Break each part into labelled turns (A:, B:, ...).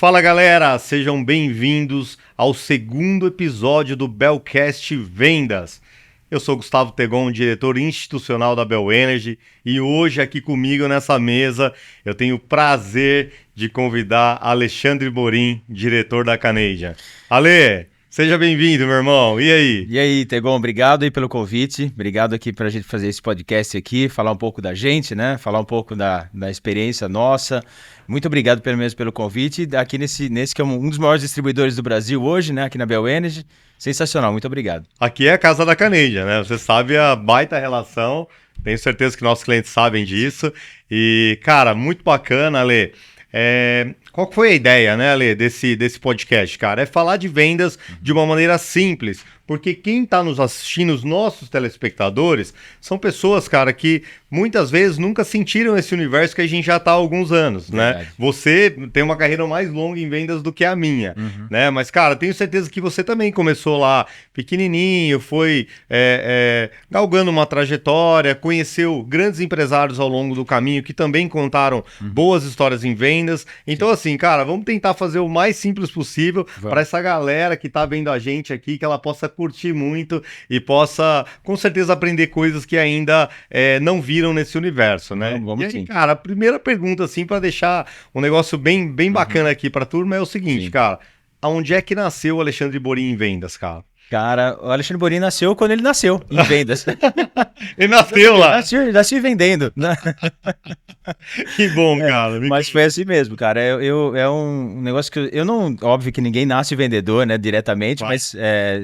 A: Fala galera, sejam bem-vindos ao segundo episódio do Bellcast Vendas. Eu sou Gustavo Tegon, diretor institucional da Bell Energy, e hoje aqui comigo nessa mesa eu tenho o prazer de convidar Alexandre Borim, diretor da Canadian. Ale, seja bem-vindo, meu irmão. E aí?
B: E aí, Tegon, obrigado aí pelo convite. Obrigado aqui pra gente fazer esse podcast aqui, falar um pouco da gente, né? Falar um pouco da experiência nossa. Muito obrigado pelo convite. Aqui nesse que é um dos maiores distribuidores do Brasil hoje, né? Aqui na Bell Energy. Sensacional, muito obrigado.
A: Aqui é a casa da Canadian, né? Você sabe a baita relação. Tenho certeza que nossos clientes sabem disso. E, cara, muito bacana, Ale. Qual foi a ideia, né, Ale, desse podcast, cara? É falar de vendas de uma maneira simples, porque quem está nos assistindo, os nossos telespectadores, são pessoas, cara, que muitas vezes nunca sentiram esse universo que a gente já está há alguns anos,
B: Verdade.
A: né? Você tem uma carreira mais longa em vendas do que a minha, né? Mas, cara, tenho certeza que você também começou lá pequenininho, foi galgando uma trajetória, conheceu grandes empresários ao longo do caminho que também contaram boas histórias em vendas. Então, assim, cara, vamos tentar fazer o mais simples possível para essa galera que tá vendo a gente aqui, que ela possa curtir muito e possa, com certeza, aprender coisas que ainda não viram nesse universo, né?
B: Vamos
A: e aí,
B: sim.
A: cara, a primeira pergunta, assim, para deixar um negócio bem bacana aqui pra turma é o seguinte,
B: Sim.
A: cara. Aonde é que nasceu o Alexandre Borim em vendas, cara?
B: Cara, o Alexandre Borim nasceu quando ele nasceu, em vendas.
A: Ele nasceu lá.
B: Nasci vendendo, né?
A: Que bom, cara.
B: Mas foi assim mesmo, cara. É um negócio que eu não... Óbvio que ninguém nasce vendedor, né, diretamente, mas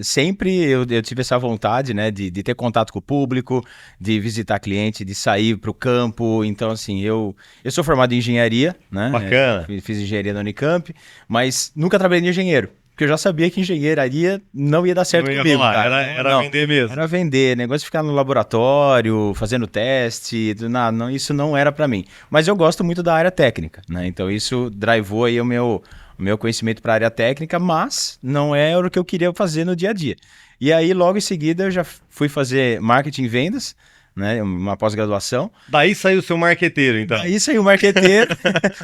B: sempre eu tive essa vontade, né, de ter contato com o público, de visitar cliente, de sair para o campo. Então, assim, eu sou formado em engenharia, né?
A: Bacana.
B: Fiz engenharia na Unicamp, mas nunca trabalhei de engenheiro. Porque eu já sabia que engenharia não ia dar certo
A: Não ia
B: comigo,
A: rolar,
B: cara.
A: era
B: Não,
A: vender mesmo.
B: Era vender, negócio de ficar no laboratório, fazendo teste, não, isso não era pra mim. Mas eu gosto muito da área técnica, né? Então isso drivou aí o meu conhecimento para a área técnica, mas não era o que eu queria fazer no dia a dia. E aí, logo em seguida, eu já fui fazer marketing e vendas, né? Uma pós-graduação.
A: Daí saiu o seu marqueteiro, então.
B: Aí saiu o marqueteiro,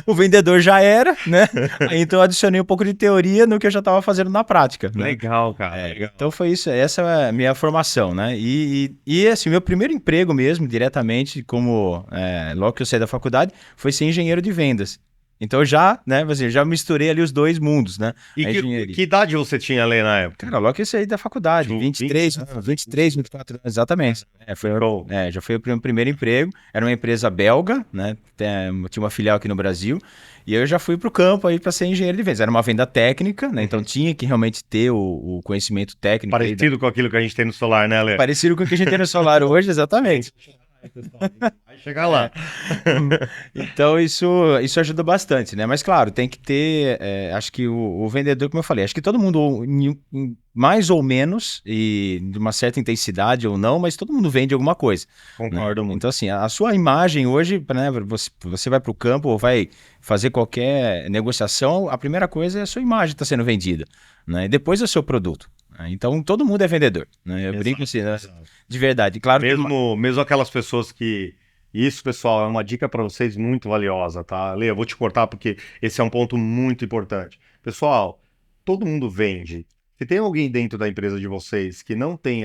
B: o vendedor já era, né? Aí, então eu adicionei um pouco de teoria no que eu já estava fazendo na prática. Né?
A: Legal, cara. Legal.
B: Então foi isso, essa é a minha formação, né? E assim, meu primeiro emprego mesmo, diretamente, logo que eu saí da faculdade, foi ser engenheiro de vendas. Então já misturei ali os dois mundos, né?
A: E que idade você tinha ali na época?
B: Cara, logo que eu saí da faculdade, 23 anos, 23, 24 anos, exatamente. Já foi o meu primeiro emprego, era uma empresa belga, né? Tinha uma filial aqui no Brasil, e eu já fui pro campo aí para ser engenheiro de vendas. Era uma venda técnica, né? Então tinha que realmente ter o conhecimento técnico.
A: Parecido com aquilo que a gente tem no solar, né, Ale?
B: Parecido com o que a gente tem no solar hoje, exatamente.
A: Vai chegar lá.
B: Então isso ajuda bastante, né? Mas claro, tem que ter, acho que o vendedor, como eu falei, acho que todo mundo, mais ou menos, e de uma certa intensidade ou não, mas todo mundo vende alguma coisa.
A: Concordo
B: né?
A: muito.
B: Então assim, a sua imagem hoje, né, você vai para o campo ou vai fazer qualquer negociação, a primeira coisa é a sua imagem está sendo vendida, né? E depois é o seu produto. Então todo mundo é vendedor, né? Eu brinco assim, né? De verdade. Claro
A: mesmo aquelas pessoas que... Isso, pessoal, é uma dica para vocês muito valiosa, tá? Lê, eu vou te cortar porque esse é um ponto muito importante. Pessoal, todo mundo vende. Se tem alguém dentro da empresa de vocês que não tem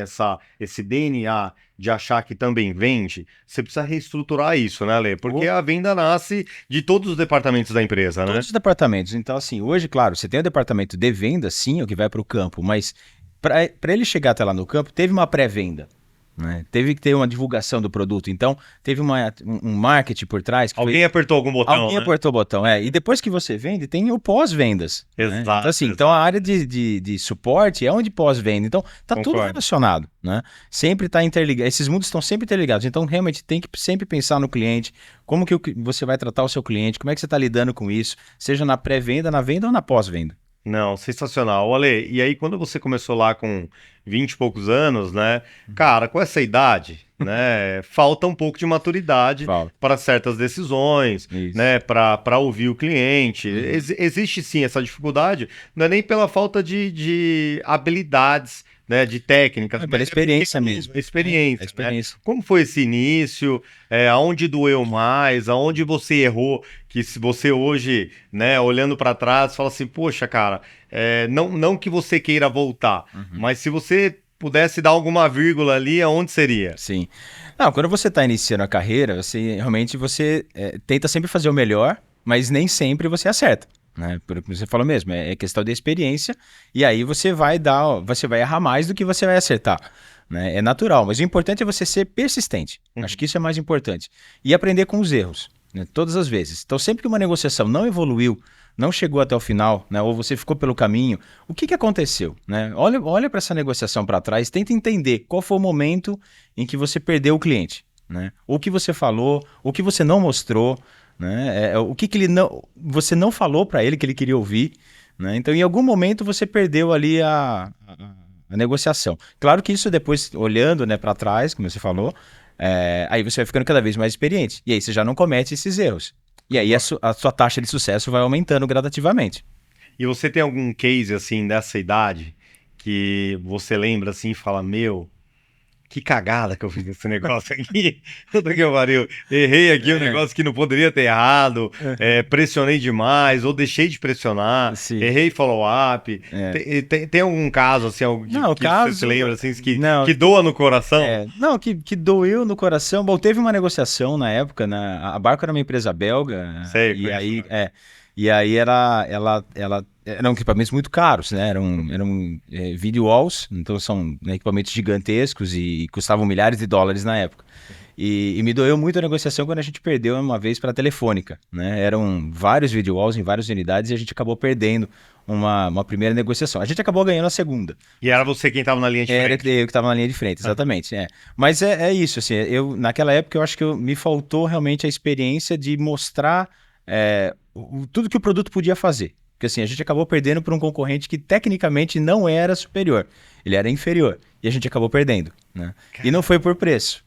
A: esse DNA de achar que também vende, você precisa reestruturar isso, né, Lê? Porque a venda nasce de todos os departamentos da empresa, né?
B: Todos os departamentos. Então, assim, hoje, claro, você tem o departamento de venda, sim, o que vai para o campo, mas para ele chegar até lá no campo, teve uma pré-venda. Né? Teve que ter uma divulgação do produto, então teve um marketing por trás.
A: Alguém apertou algum botão,
B: Alguém apertou o botão, E depois que você vende, tem o pós-vendas.
A: Exato.
B: Né? Então, assim, então a área de suporte é onde pós-venda. Então, tá tudo relacionado, né? Sempre tá interligado. Esses mundos estão sempre interligados. Então, realmente, tem que sempre pensar no cliente, como que você vai tratar o seu cliente, como é que você está lidando com isso, seja na pré-venda, na venda ou na pós-venda.
A: Não, sensacional. Ale, e aí quando você começou lá com 20 e poucos anos, né? Cara, com essa idade, né? Falta um pouco de maturidade para certas decisões, né? Para ouvir o cliente. Existe sim essa dificuldade, não é nem pela falta de habilidades, né, de técnicas,
B: pela experiência mesmo.
A: Experiência, né? Como foi esse início? Aonde doeu mais? Aonde você errou? Que se você hoje, né, olhando para trás, fala assim, poxa, cara, não que você queira voltar, mas se você pudesse dar alguma vírgula ali, aonde seria?
B: Sim. Não, quando você está iniciando a carreira, você tenta sempre fazer o melhor, mas nem sempre você acerta. Né? Por que você falou mesmo, é questão de experiência, e aí você vai errar mais do que você vai acertar. Né? É natural, mas o importante é você ser persistente. Acho que isso é mais importante. E aprender com os erros, né? Todas as vezes. Então, sempre que uma negociação não evoluiu, não chegou até o final, né? Ou você ficou pelo caminho, o que aconteceu? Né? Olha para essa negociação para trás, tenta entender qual foi o momento em que você perdeu o cliente. Né? O que você falou, o que você não mostrou, né? O que você não falou para ele que ele queria ouvir. Né? Então, em algum momento, você perdeu ali a negociação. Claro que isso depois, olhando, né, para trás, como você falou, aí você vai ficando cada vez mais experiente. E aí você já não comete esses erros. E aí a sua taxa de sucesso vai aumentando gradativamente.
A: E você tem algum case, assim, dessa idade que você lembra, assim, e fala, meu, que cagada que eu fiz esse negócio aqui. Puta que pariu. Errei aqui um negócio que não poderia ter errado, pressionei demais, ou deixei de pressionar, errei follow-up. Tem algum caso, assim, você se lembra, assim, que doa no coração?
B: Não, que doeu no coração. Bom, teve uma negociação na época, né? A Barco era uma empresa belga.
A: Sei,
B: e aí eram equipamentos muito caros, né? Eram video walls, então são, né, equipamentos gigantescos e custavam milhares de dólares na época. E me doeu muito a negociação quando a gente perdeu uma vez para a Telefônica, né? Eram vários video walls em várias unidades e a gente acabou perdendo uma primeira negociação. A gente acabou ganhando a segunda.
A: E era você quem estava na linha de frente?
B: Era eu que estava na linha de frente, exatamente. Mas é isso, assim, naquela época eu acho que me faltou realmente a experiência de mostrar tudo que o produto podia fazer. Porque assim, a gente acabou perdendo para um concorrente que tecnicamente não era superior, ele era inferior. E a gente acabou perdendo. Né? E não foi por preço.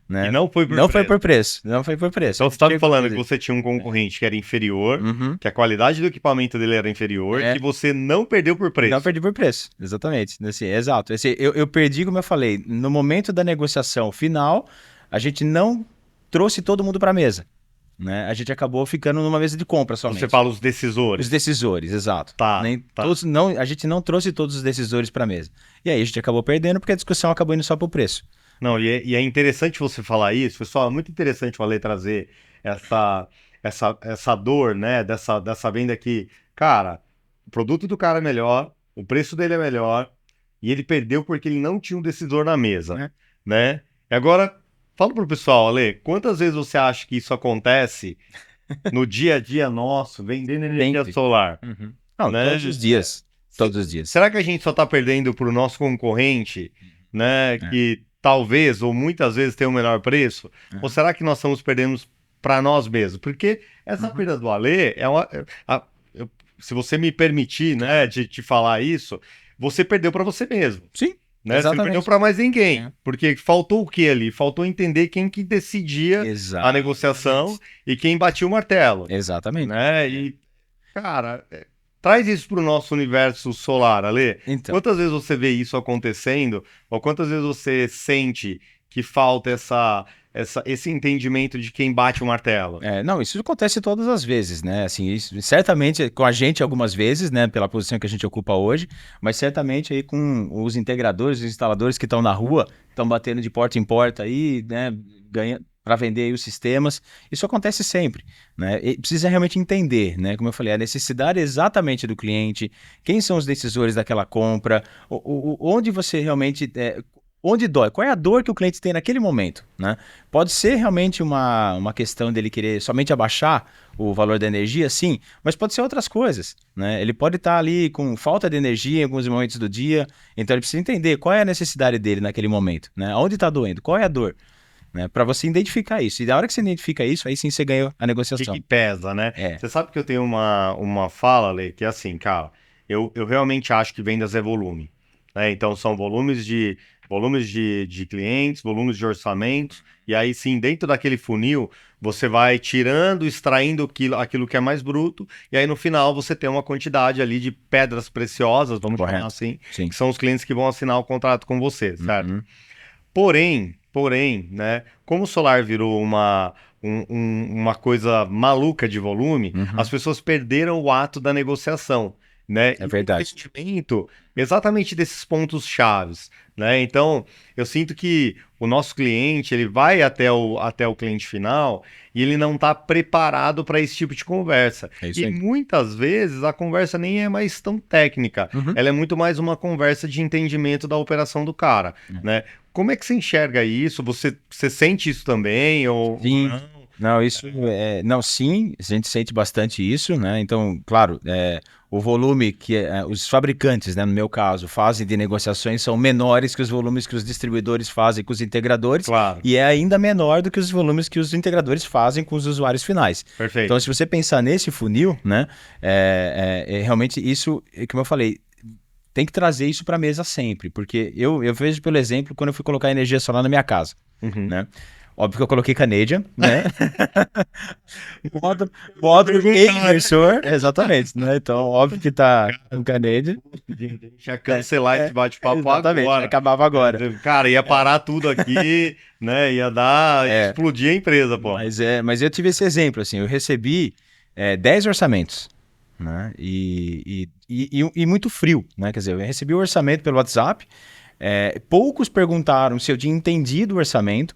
B: Né?
A: E não foi por
B: preço. Não foi por preço.
A: Então você estava me falando que você tinha um concorrente que era inferior, que a qualidade do equipamento dele era inferior, que você não perdeu por preço.
B: Não perdi por preço, exatamente. Assim, exato. Eu perdi, como eu falei, no momento da negociação final, a gente não trouxe todo mundo para a mesa. Né? A gente acabou ficando numa mesa de compra somente.
A: Você fala os decisores.
B: Os decisores, exato.
A: Tá.
B: A gente não trouxe todos os decisores para a mesa. E aí a gente acabou perdendo porque a discussão acabou indo só para o preço.
A: Não, e é interessante você falar isso, pessoal, é muito interessante o Ale trazer essa dor, né, dessa venda que, cara, o produto do cara é melhor, o preço dele é melhor, e ele perdeu porque ele não tinha um decisor na mesa, né? E agora, fala pro pessoal, Ale, quantas vezes você acha que isso acontece no dia a dia nosso, vendendo energia solar?
B: Não, né? Todos os dias. Todos os dias.
A: Será que a gente só tá perdendo pro nosso concorrente, né, que talvez ou muitas vezes tem o melhor preço? Ou será que nós estamos perdendo para nós mesmos? Porque essa perda do Ale se você me permitir, né, de te falar isso, você perdeu para você mesmo.
B: Sim.
A: Né? Você não perdeu para mais ninguém. Porque faltou o que ali? Faltou entender quem que decidia a negociação e quem batia o martelo.
B: Exatamente.
A: Né? E, cara, traz isso para o nosso universo solar, Ale.
B: Então.
A: Quantas vezes você vê isso acontecendo? Ou quantas vezes você sente que falta esse entendimento de quem bate o martelo?
B: Não, isso acontece todas as vezes, né? Assim, isso, certamente com a gente algumas vezes, né? Pela posição que a gente ocupa hoje, mas certamente aí com os integradores, os instaladores que estão na rua, estão batendo de porta em porta aí, né? Para vender aí os sistemas. Isso acontece sempre, né? E precisa realmente entender, né? Como eu falei, a necessidade exatamente do cliente, quem são os decisores daquela compra, onde você realmente... onde dói? Qual é a dor que o cliente tem naquele momento? Né? Pode ser realmente uma questão dele querer somente abaixar o valor da energia, sim, mas pode ser outras coisas. Né? Ele pode estar ali com falta de energia em alguns momentos do dia, então ele precisa entender qual é a necessidade dele naquele momento. Né? Onde está doendo? Qual é a dor? Né? Para você identificar isso. E na hora que você identifica isso, aí sim você ganha a negociação.
A: Que pesa, né? Você sabe que eu tenho uma fala, Lê, que é assim, cara, eu realmente acho que vendas é volume. né? Então são volumes de clientes, volumes de orçamentos, e aí sim, dentro daquele funil, você vai tirando, extraindo aquilo que é mais bruto, e aí no final você tem uma quantidade ali de pedras preciosas, vamos chamar assim,
B: Sim.
A: que são os clientes que vão assinar o contrato com você, certo?
B: Uhum.
A: Porém, né, como o solar virou uma coisa maluca de volume,
B: Uhum.
A: as pessoas perderam o ato da negociação, né?
B: É
A: E o
B: verdade.
A: entendimento exatamente desses pontos chaves, né? Então, eu sinto que o nosso cliente, ele vai até o cliente final e ele não está preparado para esse tipo de conversa.
B: É isso
A: E
B: aí.
A: muitas vezes a conversa nem é mais tão técnica,
B: Uhum.
A: ela é muito mais uma conversa de entendimento da operação do cara, né? Como é que você enxerga isso? Você sente isso também? Ou
B: Sim.
A: não?
B: Não, isso não, sim, a gente sente bastante isso, né? Então, claro, o volume que os fabricantes, né, no meu caso, fazem de negociações são menores que os volumes que os distribuidores fazem com os integradores
A: Claro,
B: e é ainda menor do que os volumes que os integradores fazem com os usuários finais. Então,
A: perfeito.
B: se você pensar nesse funil, né, realmente isso, como eu falei, tem que trazer isso para a mesa sempre, porque eu vejo pelo exemplo quando eu fui colocar energia solar na minha casa,
A: Uhum.
B: né? Óbvio que eu coloquei Canadian, né? Módulo e inversor, exatamente, né? Então, óbvio que tá com Canadian.
A: A gente ia cancelar esse bate-papo
B: Exatamente,
A: agora.
B: acabava agora.
A: Cara, ia parar tudo aqui, né? Ia
B: É,
A: explodir a empresa, pô.
B: mas eu tive esse exemplo, assim, eu recebi 10 orçamentos, né? E muito frio, né? Quer dizer, eu recebi o orçamento pelo WhatsApp, poucos perguntaram se eu tinha entendido o orçamento,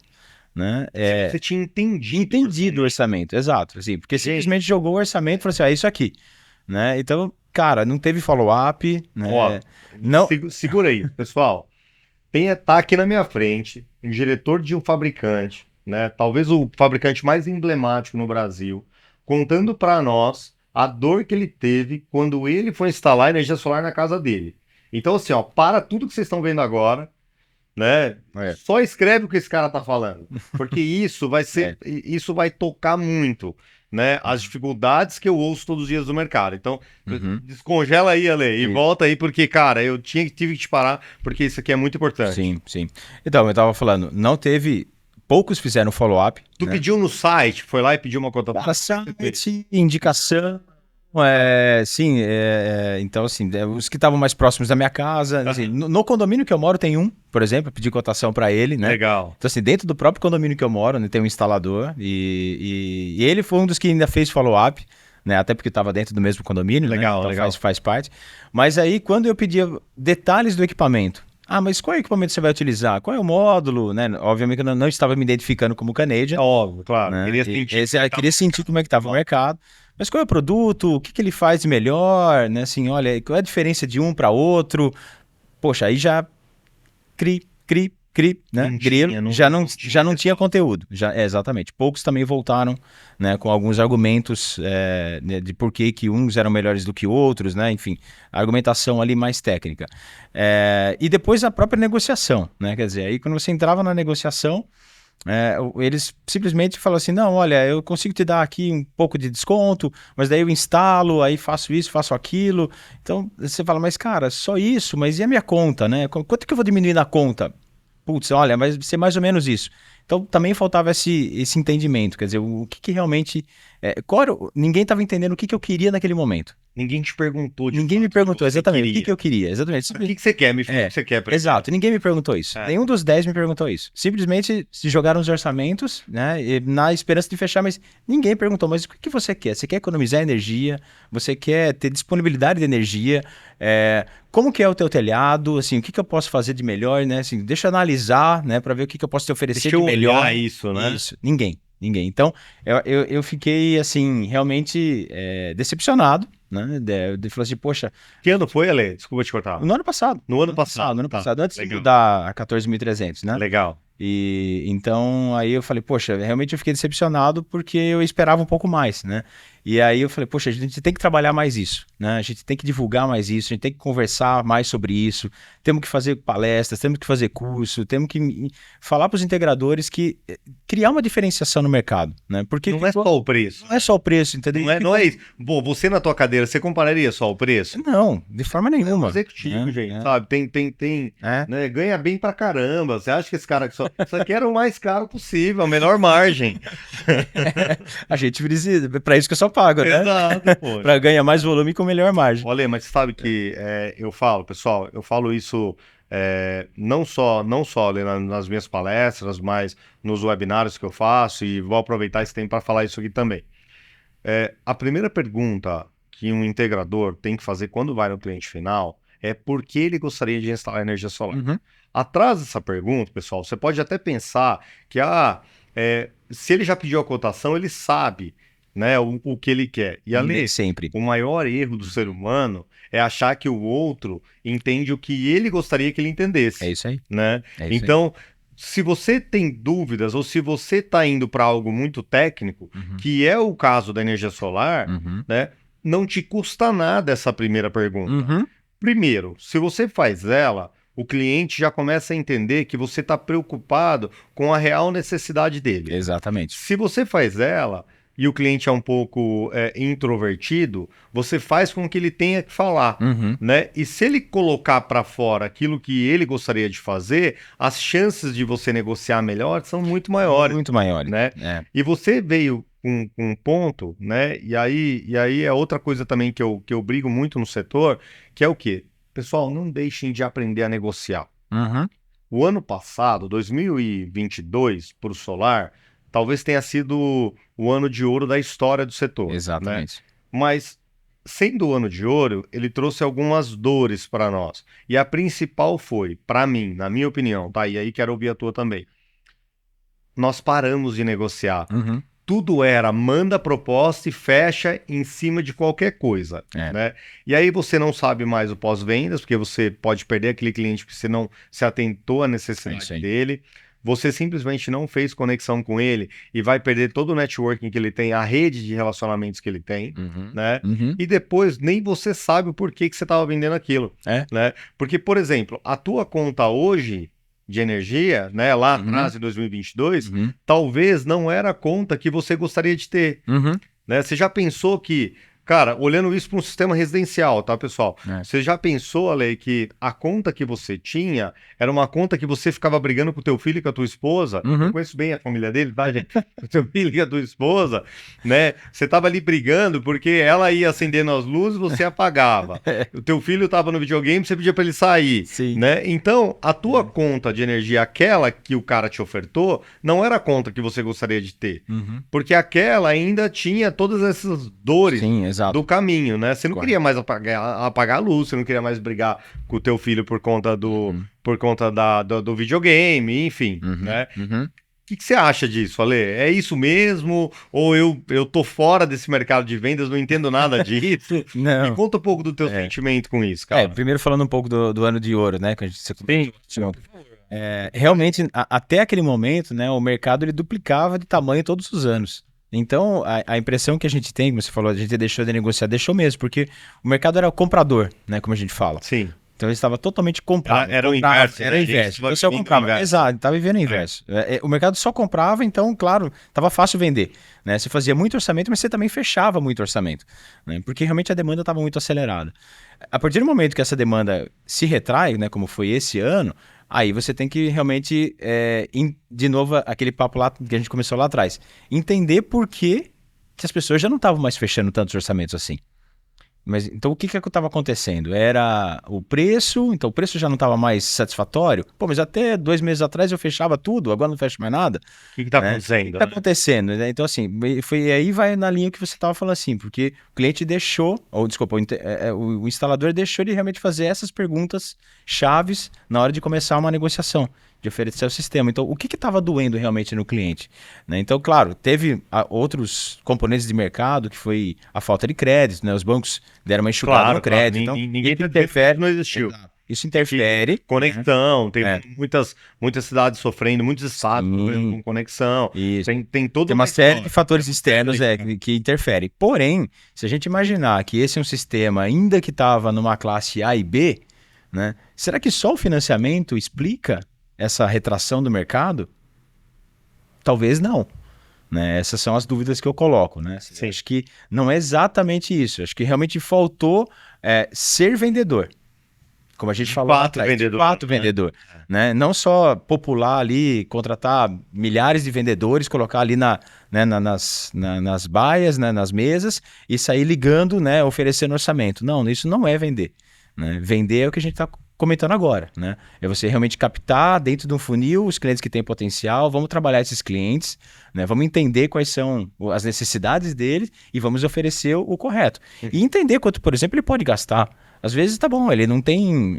B: né?
A: Se você tinha entendido.
B: Entendido o orçamento, exato, assim, porque
A: Gente.
B: simplesmente jogou o orçamento e falou assim, é isso aqui, né? Então, cara, não teve follow-up,
A: Ó,
B: né? Não,
A: segura aí, pessoal. Tá aqui na minha frente, um diretor de um fabricante, né? Talvez o fabricante mais emblemático no Brasil, contando para nós a dor que ele teve quando ele foi instalar energia solar na casa dele. Então, assim, ó, para tudo que vocês estão vendo agora, né?
B: é,
A: Só escreve o que esse cara tá falando, porque
B: é,
A: isso vai tocar muito, né? As dificuldades que eu ouço todos os dias do mercado. Então,
B: uhum,
A: descongela aí, Ale, e
B: isso,
A: volta aí, porque, cara, tive que te parar, porque isso aqui é muito importante.
B: sim, sim. Então, eu tava falando, não teve, poucos fizeram follow-up,
A: Tu
B: né?
A: pediu no site, foi lá e pediu uma cotação.
B: Cara, site, indicação, sim, então assim, os que estavam mais próximos da minha casa, assim, no condomínio que eu moro tem um, por exemplo, eu pedi cotação para ele, né?
A: Legal,
B: Então assim, dentro do próprio condomínio que eu moro, né, tem um instalador e ele foi um dos que ainda fez follow-up, né? Até porque estava dentro do mesmo condomínio, né?
A: legal,
B: Então
A: legal.
B: faz parte. Mas aí quando eu pedia detalhes do equipamento, mas qual equipamento você vai utilizar? Qual é o módulo, né? Obviamente eu não estava me identificando como Canadian,
A: É óbvio, claro.
B: né?
A: Queria sentir.
B: Queria sentir como é que estava o mercado. Mas qual é o produto? O que ele faz de melhor? Né? Assim, olha, qual é a diferença de um para outro? Poxa, aí já né?
A: Não
B: Grilo,
A: tinha, não
B: já não tinha conteúdo. Exatamente. Poucos também voltaram, né, com alguns argumentos né, de por que uns eram melhores do que outros, né? Enfim, a argumentação ali mais técnica. E depois a própria negociação, né? Quer dizer, aí quando você entrava na negociação, eles simplesmente falam assim, não, olha, eu consigo te dar aqui um pouco de desconto, mas daí eu instalo, aí faço isso, faço aquilo. Então, você fala, mas cara, só isso? Mas e a minha conta, né? Quanto que eu vou diminuir na conta? Putz, olha, vai ser mais ou menos isso. Então, também faltava esse entendimento, quer dizer, o que realmente... ninguém estava entendendo o que eu queria naquele momento.
A: Ninguém te perguntou de
B: Ninguém me
A: fato o que
B: perguntou
A: você
B: exatamente o
A: queria.
B: que eu queria. Exatamente.
A: O que você quer? Me fala o que você quer.
B: Exato, ninguém me perguntou isso. Nenhum dos 10 me perguntou isso. Simplesmente se jogaram os orçamentos, né, na esperança de fechar, mas ninguém perguntou, mas o que você quer? Você quer economizar energia? Você quer ter disponibilidade de energia? Como que é o teu telhado? Assim, o que eu posso fazer de melhor, né? Assim, deixa eu analisar, né, para ver o que eu posso te oferecer
A: Deixa eu
B: de melhor.
A: olhar isso, né?
B: Isso, ninguém. Então, eu fiquei, assim, realmente decepcionado, né? De falar assim, poxa...
A: Que ano foi, Ale? Desculpa te cortar.
B: No ano passado.
A: No ano passado.
B: No ano
A: Tá.
B: passado, antes de
A: Legal.
B: mudar a 14.300, né?
A: Legal.
B: E então aí eu falei, poxa, realmente eu fiquei decepcionado porque eu esperava um pouco mais, né? E aí eu falei, poxa, a gente tem que trabalhar mais isso, né? A gente tem que divulgar mais isso, a gente tem que conversar mais sobre isso, temos que fazer palestras, temos que fazer curso, temos que falar para os integradores que criar uma diferenciação no mercado, né? Porque
A: não é só o preço.
B: não é só o preço, entendeu?
A: Não é isso. Bom, você na tua cadeira, você compararia só o preço?
B: Não, de forma nenhuma.
A: Executivo, gente, sabe? Tem,
B: É.
A: né? Ganha bem pra caramba. Você acha que esse cara que só aqui era o mais caro possível, a melhor margem.
B: A gente precisa, para isso que eu só pago, né?
A: Exato, pô.
B: Para ganhar mais volume com melhor margem.
A: Olha, mas sabe que eu falo, pessoal, eu falo isso não só ali nas minhas palestras, mas nos webinários que eu faço, e vou aproveitar esse tempo para falar isso aqui também. A primeira pergunta que um integrador tem que fazer quando vai no cliente final é por que ele gostaria de instalar energia solar.
B: Uhum.
A: Atrás dessa pergunta, pessoal, você pode até pensar que se ele já pediu a cotação, ele sabe, né, o que ele quer. E ali,
B: Nem sempre.
A: o maior erro do ser humano é achar que o outro entende o que ele gostaria que ele entendesse.
B: É isso aí.
A: Né?
B: É isso
A: Então, se você tem dúvidas ou se você está indo para algo muito técnico, que é o caso da energia solar, né, não te custa nada essa primeira pergunta. Primeiro, se você faz ela, o cliente já começa a entender que você está preocupado com a real necessidade dele.
B: Exatamente.
A: Se você faz ela e o cliente é um pouco introvertido, você faz com que ele tenha que falar, né? E se ele colocar para fora aquilo que ele gostaria de fazer, as chances de você negociar melhor são muito maiores.
B: Muito maiores,
A: né? E você veio com um ponto, né? E aí é outra coisa também que eu brigo muito no setor, que é o quê? Pessoal, não deixem de aprender a negociar. O ano passado, 2022, para o solar, talvez tenha sido o ano de ouro da história do setor.
B: Exatamente.
A: Né? Mas, sendo o ano de ouro, ele trouxe algumas dores para nós. E a principal foi, para mim, na minha opinião, tá? E aí quero ouvir a tua também. Nós paramos de negociar. Tudo era manda proposta e fecha em cima de qualquer coisa. Né? E aí você não sabe mais o pós-vendas, porque você pode perder aquele cliente porque você não se atentou à necessidade dele. Você simplesmente não fez conexão com ele e vai perder todo o networking que ele tem, a rede de relacionamentos que ele tem, né? E depois nem você sabe o porquê que você estava vendendo aquilo. Né? Porque, por exemplo, a tua conta hoje de energia, né, lá atrás, em 2022, talvez não era a conta que você gostaria de ter. Né? Você já pensou que, cara, olhando isso para um sistema residencial, tá, pessoal? Você já pensou, Ale, que a conta que você tinha era uma conta que você ficava brigando com o teu filho e com a tua esposa? Eu conheço bem a família dele, tá, gente? O teu filho e a tua esposa, né? Você tava ali brigando porque ela ia acendendo as luzes, você apagava. O teu filho tava no videogame, você pedia para ele sair. Né? Então, a tua conta de energia, aquela que o cara te ofertou, não era a conta que você gostaria de ter. Porque aquela ainda tinha todas essas dores. Do caminho, né? Você não queria mais apagar a luz, você não queria mais brigar com o teu filho por conta do videogame, enfim, né? O que você acha disso, Ale? É isso mesmo? Ou eu tô fora desse mercado de vendas, não entendo nada disso?
B: Não.
A: Me conta um pouco do teu sentimento com isso, cara.
B: Primeiro falando um pouco do ano de ouro, né? Que a gente realmente, até aquele momento, né, o mercado ele duplicava de tamanho todos os anos. Então, a impressão que a gente tem, como você falou, a gente deixou de negociar, deixou mesmo, porque o mercado era o comprador, né, como a gente fala.
A: Sim.
B: Então, ele estava totalmente comprado.
A: Era o inverso.
B: Era o inverso. Então, você comprava. Exato, estava vivendo o inverso. O mercado só comprava, então, claro, estava fácil vender. Né? Você fazia muito orçamento, mas você também fechava muito orçamento. Né? Porque realmente a demanda estava muito acelerada. A partir do momento que essa demanda se retrai, né, como foi esse ano, aí você tem que realmente, de novo, aquele papo lá que a gente começou lá atrás, entender por que as pessoas já não estavam mais fechando tantos orçamentos assim. Mas então o que estava acontecendo? Era o preço, então o preço já não estava mais satisfatório. Pô, mas até 2 meses atrás eu fechava tudo, agora não fecho mais nada.
A: O que está acontecendo?
B: O que está acontecendo? Então assim, aí vai na linha que você estava falando assim, porque o cliente deixou, ou desculpa, o instalador deixou de realmente fazer essas perguntas chaves na hora de começar uma negociação, de oferecer o sistema. Então, o que estava doendo realmente no cliente? Né? Então, claro, teve outros componentes de mercado, que foi a falta de crédito, né? Os bancos deram uma enxugada no crédito.
A: Claro. Ninguém interfere, não existiu.
B: isso interfere.
A: Conexão, tem
B: É.
A: muitas cidades sofrendo, muitos estados sofrendo com conexão.
B: Isso.
A: Tem todo
B: Tem uma série de fatores externos que interferem. Porém, se a gente imaginar que esse é um sistema ainda que estava numa classe A e B, né, será que só o financiamento explica essa retração do mercado? Talvez não. Né? Essas são as dúvidas que eu coloco. Né? Acho que não é exatamente isso. Acho que realmente faltou ser vendedor. Como a gente falou,
A: vendedor.
B: De fato vendedor. Né? Não só popular ali, contratar milhares de vendedores, colocar ali nas baias, né, nas mesas e sair ligando, né, oferecendo orçamento. Não, isso não é vender. Né? Vender é o que a gente está comentando agora. Né? É você realmente captar dentro de um funil os clientes que têm potencial, vamos trabalhar esses clientes, né? Vamos entender quais são as necessidades deles e vamos oferecer o correto. E entender quanto, por exemplo, ele pode gastar. Às vezes tá bom, ele não tem...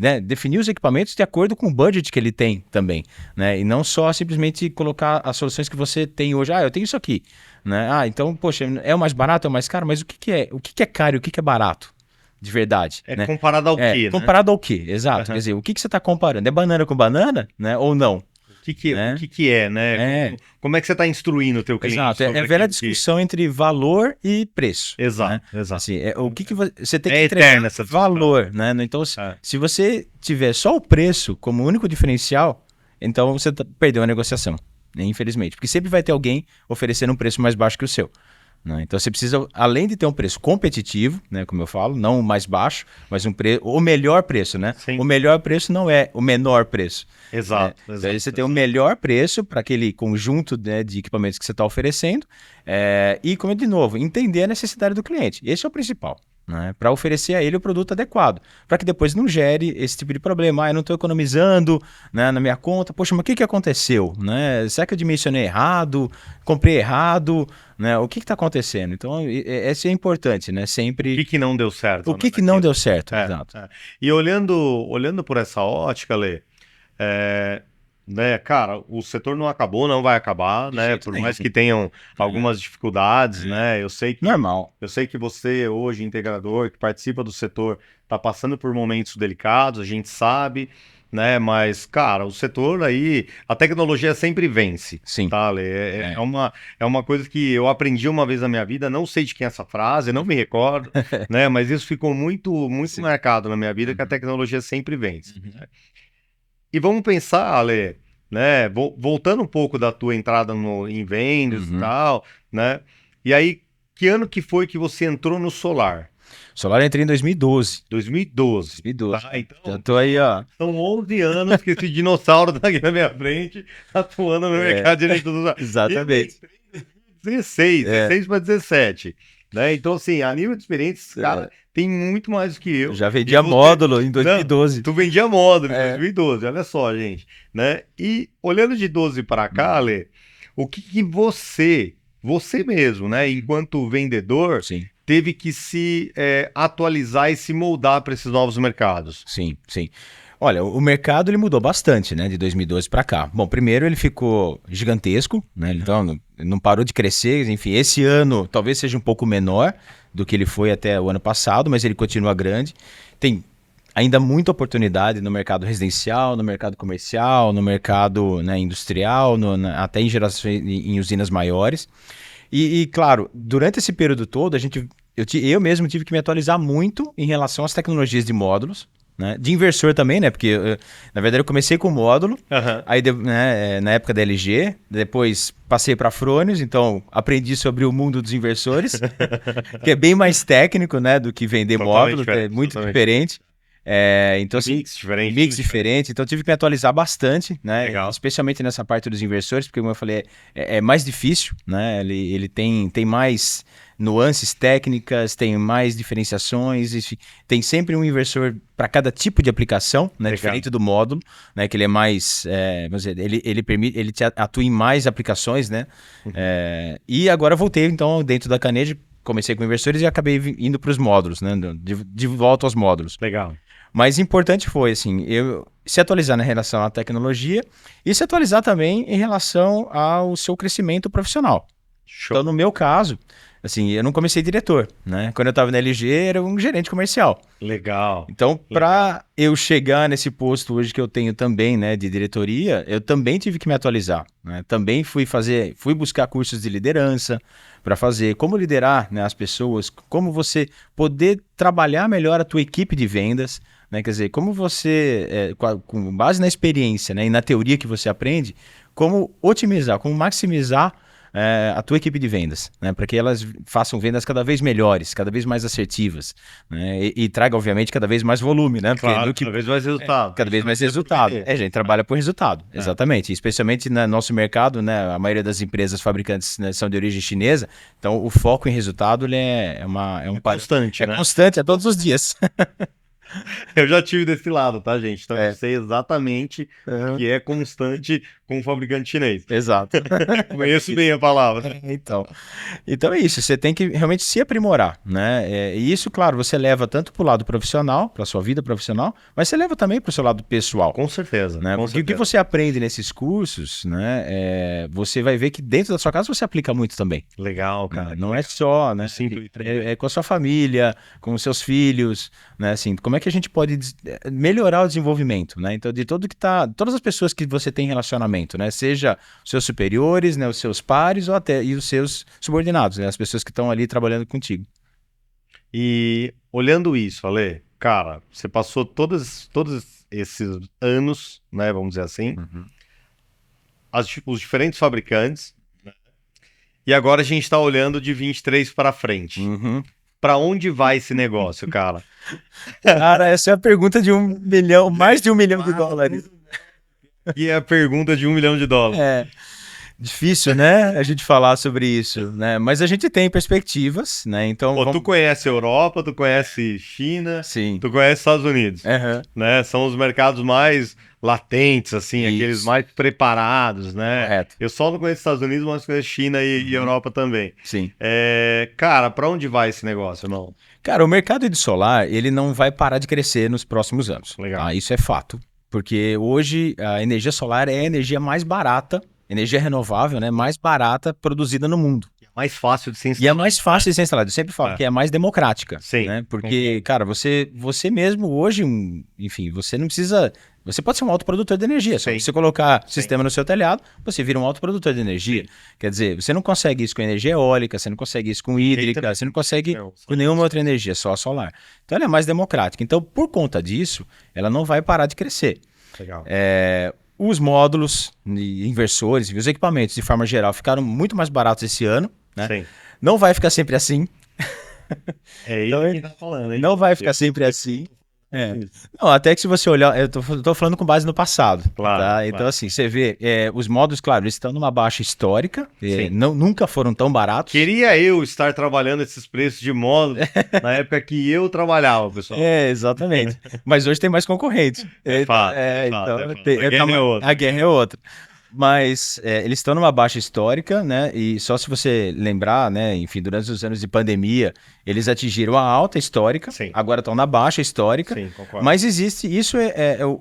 B: né, definir os equipamentos de acordo com o budget que ele tem também. Né? E não só simplesmente colocar as soluções que você tem hoje. Eu tenho isso aqui. Né? Então, poxa, é o mais barato, é o mais caro, mas o que é caro e o que é barato? De verdade.
A: Né? Comparado ao quê?
B: Comparado ao quê? Exato. Quer dizer, o que você está comparando? É banana com banana, né? Ou não?
A: O que é, né? Como é que você está instruindo o teu cliente?
B: Exato, é a velha discussão entre valor e preço.
A: Exato,
B: né?
A: exato.
B: Assim, o que você tem que
A: eterna essa
B: valor, né? Então, se você tiver só o preço como único diferencial, então você perdeu a negociação, né? Infelizmente. Porque sempre vai ter alguém oferecendo um preço mais baixo que o seu. Né? Então você precisa, além de ter um preço competitivo, né, como eu falo, não o mais baixo, mas o melhor preço, né?
A: Sim.
B: O melhor preço não é o menor preço.
A: Exato.
B: Então você tem o melhor preço para aquele conjunto, né, de equipamentos que você está oferecendo e, como de novo, entender a necessidade do cliente. Esse é o principal. Né, para oferecer a ele o produto adequado, para que depois não gere esse tipo de problema. Eu não estou economizando, né, na minha conta. Poxa, mas o que aconteceu? Né? Será que eu dimensionei errado? Comprei errado? Né? O que está acontecendo? Então, esse é importante, né? Sempre...
A: O que não deu certo?
B: O que não deu certo, exato.
A: E olhando por essa ótica, Lê, né, cara, o setor não acabou, não vai acabar, né? Por mais que tenham algumas dificuldades, né? Eu sei que
B: normal.
A: Eu sei que você hoje, integrador, que participa do setor, está passando por momentos delicados, a gente sabe, né? Mas, cara, o setor aí, a tecnologia sempre vence.
B: Sim.
A: Tá, Lê? É uma coisa que eu aprendi uma vez na minha vida, não sei de quem é essa frase, não me recordo, né? Mas isso ficou muito marcado na minha vida, que a tecnologia sempre vence. Né? E vamos pensar, Ale, né? Voltando um pouco da tua entrada em vendas e tal, né? E aí, que ano que foi que você entrou no solar?
B: Solar eu entrei em 2012.
A: 2012.
B: Tá, então, já tô aí, ó.
A: São 11 anos que esse dinossauro tá aqui na minha frente, atuando no mercado de direito do solar.
B: Exatamente.
A: 16 para 17. Né? Então, assim, a nível de experiência, cara, tem muito mais do que eu.
B: Já vendia módulo em 2012.
A: Não, tu vendia módulo em 2012, olha só, gente. Né? E olhando de 12 para cá, Lê, o que você mesmo, né, enquanto vendedor,
B: Sim.
A: teve que se atualizar e se moldar para esses novos mercados?
B: Sim, sim. Olha, o mercado ele mudou bastante, né, de 2012 para cá. Bom, primeiro ele ficou gigantesco, né, então não parou de crescer. Enfim, esse ano talvez seja um pouco menor do que ele foi até o ano passado, mas ele continua grande. Tem ainda muita oportunidade no mercado residencial, no mercado comercial, no mercado, né, industrial, até em gerações em usinas maiores. E claro, durante esse período todo, eu mesmo tive que me atualizar muito em relação às tecnologias de módulos. Né? De inversor também, né? Porque, na verdade, eu comecei com módulo, aí né, na época da LG, depois passei para Fronius, então aprendi sobre o mundo dos inversores, que é bem mais técnico, né, do que vender módulos, é muito diferente. Então, assim, mix diferente, então tive que me atualizar bastante, né?
A: Legal.
B: Especialmente nessa parte dos inversores, porque como eu falei, é mais difícil, né? Ele tem mais nuances técnicas, tem mais diferenciações, enfim, tem sempre um inversor para cada tipo de aplicação, né? Diferente do módulo, né? Que ele é mais, vamos dizer, ele te atua em mais aplicações, né? E agora voltei então dentro da Carnegie, comecei com inversores e acabei indo para os módulos, né? De volta aos módulos.
A: Legal.
B: Mas importante foi, assim, eu se atualizar na relação à tecnologia e se atualizar também em relação ao seu crescimento profissional.
A: Show.
B: Então, no meu caso, assim, eu não comecei diretor, né? Quando eu estava na LG, era um gerente comercial.
A: Legal.
B: Então, para eu chegar nesse posto hoje que eu tenho também, né, de diretoria, eu também tive que me atualizar, né? Também fui buscar cursos de liderança para fazer como liderar, né, as pessoas, como você poder trabalhar melhor a tua equipe de vendas, né? Quer dizer, como você, com base na experiência, né, e na teoria que você aprende, como otimizar, como maximizar a tua equipe de vendas, né? Para que elas façam vendas cada vez melhores, cada vez mais assertivas, né? E traga, obviamente, cada vez mais volume, né? Porque
A: Claro, cada vez mais resultado.
B: Cada vez mais resultado. A gente trabalha por resultado, exatamente. Especialmente no nosso mercado, né? A maioria das empresas fabricantes, né, são de origem chinesa, então o foco em resultado ele é
A: constante, né?
B: É constante, é todos os dias.
A: Eu já tive desse lado, tá, gente? Então eu sei exatamente o que é constante com o fabricante chinês.
B: Exato.
A: Conheço bem a palavra.
B: Então é isso, você tem que realmente se aprimorar, né? E isso, claro, você leva tanto para o lado profissional, para a sua vida profissional, mas você leva também para o seu lado pessoal.
A: Com certeza.
B: Né? Porque o que você aprende nesses cursos, né? Você vai ver que dentro da sua casa você aplica muito também.
A: Legal, cara.
B: Não é só, né? É com a sua família, com os seus filhos, né? Assim, como é que a gente pode melhorar o desenvolvimento, né? Então, de todas as pessoas que você tem relacionamento, né? Seja os seus superiores, né? Os seus pares ou até e os seus subordinados, né? As pessoas que estão ali trabalhando contigo.
A: E olhando isso, Ale, cara, você passou todos esses anos, né? Vamos dizer assim, os diferentes fabricantes, né? E agora a gente está olhando de 23 para frente. Para onde vai esse negócio, cara?
B: Cara, essa é a pergunta de $1 milhão, mais de $1 milhão.
A: E é a pergunta de $1 milhão.
B: É difícil, né? A gente falar sobre isso, né? Mas a gente tem perspectivas, né? Então,
A: tu conhece a Europa, tu conhece China,
B: sim,
A: tu conhece Estados Unidos, né? São os mercados mais latentes, assim, aqueles mais preparados, né?
B: Correto.
A: Eu só não conheço Estados Unidos, mas conheço China e Europa também.
B: Sim.
A: Cara, para onde vai esse negócio, irmão?
B: Cara, o mercado de solar, ele não vai parar de crescer nos próximos anos.
A: Legal.
B: Tá? Isso é fato. Porque hoje a energia solar é a energia mais barata, energia renovável, né? Mais barata produzida no mundo.
A: É mais fácil de ser instalado.
B: E é mais fácil de ser instalado. Eu sempre falo que é mais democrática.
A: Sim.
B: Né? Porque, cara, você mesmo hoje, enfim, você não precisa... Você pode ser um autoprodutor de energia. Só você colocar sistema no seu telhado, você vira um autoprodutor de energia. Sim. Quer dizer, você não consegue isso com energia eólica, você não consegue isso com hídrica, você não consegue com nenhuma outra energia, só a solar. Então ela é mais democrática. Então, por conta disso, ela não vai parar de crescer.
A: Legal.
B: Os módulos, inversores, os equipamentos, de forma geral, ficaram muito mais baratos esse ano. Né?
A: Sim.
B: Não vai ficar sempre assim.
A: É isso que tá falando, hein?
B: Não vai ficar sempre assim. Não, até que se você olhar, eu tô falando com base no passado.
A: Claro,
B: tá?
A: claro.
B: Então, assim, você vê, os módulos, claro, eles estão numa baixa histórica, nunca foram tão baratos.
A: Queria eu estar trabalhando esses preços de módulo na época que eu trabalhava, pessoal.
B: Exatamente. Mas hoje tem mais concorrentes.
A: Fato.
B: A guerra é outra. Mas eles estão numa baixa histórica, né? E só se você lembrar, né? Enfim, durante os anos de pandemia, eles atingiram a alta histórica, agora estão na baixa histórica.
A: Sim, concordo.
B: Mas existe, isso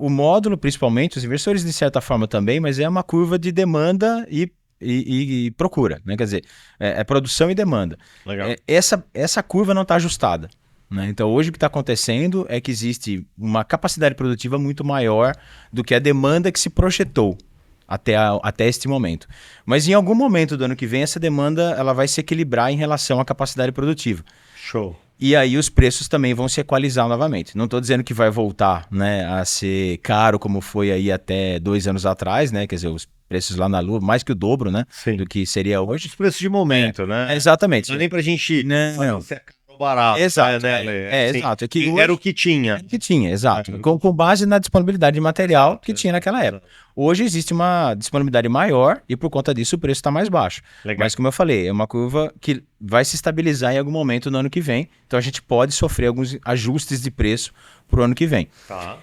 B: o módulo, principalmente, os inversores de certa forma também, mas é uma curva de demanda e procura, né? Quer dizer, é produção e demanda.
A: Legal.
B: Essa curva não está ajustada. Né? Então, hoje o que está acontecendo é que existe uma capacidade produtiva muito maior do que a demanda que se projetou até este momento. Mas em algum momento do ano que vem, essa demanda ela vai se equilibrar em relação à capacidade produtiva.
A: Show.
B: E aí os preços também vão se equalizar novamente. Não estou dizendo que vai voltar, né, a ser caro como foi aí até 2 anos atrás, né? Quer dizer, os preços lá na Lua, mais que o dobro, né?
A: Sim.
B: Do que seria hoje.
A: Os preços de momento, né?
B: Exatamente.
A: Não é nem pra gente...
B: Não.
A: Barato.
B: Exato.
A: Assim,
B: exato.
A: Era o que tinha.
B: Era o que tinha, exato. Com base na disponibilidade de material que tinha naquela época. Hoje existe uma disponibilidade maior e por conta disso o preço está mais baixo.
A: Legal.
B: Mas como eu falei, é uma curva que vai se estabilizar em algum momento no ano que vem. Então a gente pode sofrer alguns ajustes de preço para o ano que vem.
A: Tá.